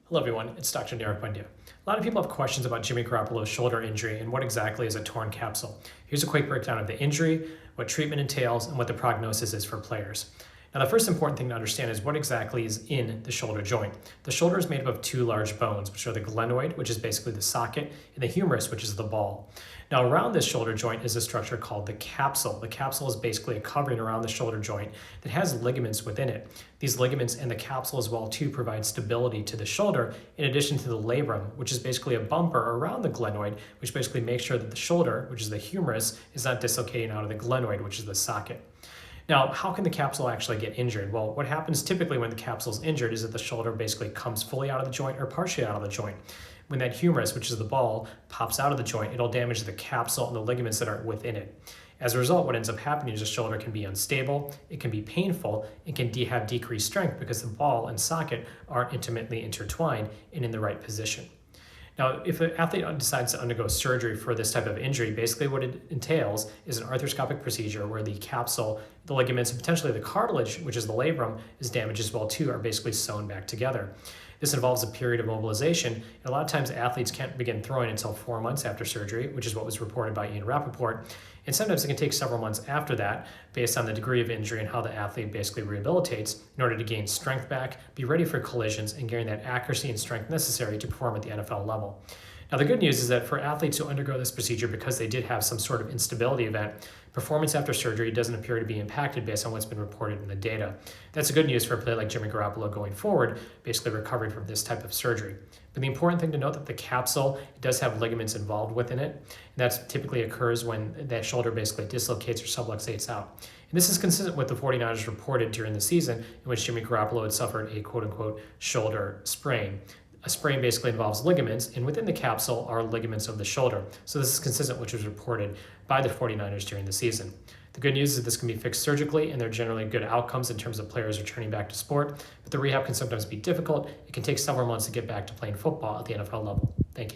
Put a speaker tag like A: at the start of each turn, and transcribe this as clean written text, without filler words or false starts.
A: Hello everyone, it's Dr. Nirav Pandya. A lot of people have questions about Jimmy Garoppolo's shoulder injury and what exactly is a torn capsule. Here's a quick breakdown of the injury, what treatment entails, and what the prognosis is for players. Now, the first important thing to understand is what exactly is in the shoulder joint. The shoulder is made up of two large bones, which are the glenoid, which is basically the socket, and the humerus, which is the ball. Now, around this shoulder joint is a structure called the capsule. The capsule is basically a covering around the shoulder joint that has ligaments within it. These ligaments and the capsule as well too provide stability to the shoulder, in addition to the labrum, which is basically a bumper around the glenoid, which basically makes sure that the shoulder, which is the humerus, is not dislocating out of the glenoid, which is the socket. Now, how can the capsule actually get injured? Well, what happens typically when the capsule is injured is that the shoulder basically comes fully out of the joint or partially out of the joint. When that humerus, which is the ball, pops out of the joint, it'll damage the capsule and the ligaments that are within it. As a result, what ends up happening is the shoulder can be unstable, it can be painful, it can have decreased strength because the ball and socket aren't intimately intertwined and in the right position. Now, if an athlete decides to undergo surgery for this type of injury, basically what it entails is an arthroscopic procedure where the capsule, the ligaments, and potentially the cartilage, which is the labrum, is damaged as well too, are basically sewn back together. This involves a period of mobilization, and a lot of times athletes can't begin throwing until 4 months after surgery, which is what was reported by Ian Rappaport. And sometimes it can take several months after that, based on the degree of injury and how the athlete basically rehabilitates in order to gain strength back, be ready for collisions, and gain that accuracy and strength necessary to perform at the NFL level. Now, the good news is that for athletes who undergo this procedure because they did have some sort of instability event, performance after surgery doesn't appear to be impacted based on what's been reported in the data. That's good news for a player like Jimmy Garoppolo going forward, basically recovering from this type of surgery. But the important thing to note that the capsule does have ligaments involved within it, and that typically occurs when that shoulder basically dislocates or subluxates out. And this is consistent with the 49ers reported during the season in which Jimmy Garoppolo had suffered a quote-unquote shoulder sprain. A sprain basically involves ligaments, and within the capsule are ligaments of the shoulder. So this is consistent, which was reported by the 49ers during the season. The good news is that this can be fixed surgically, and there are generally good outcomes in terms of players returning back to sport, but the rehab can sometimes be difficult. It can take several months to get back to playing football at the NFL level. Thank you.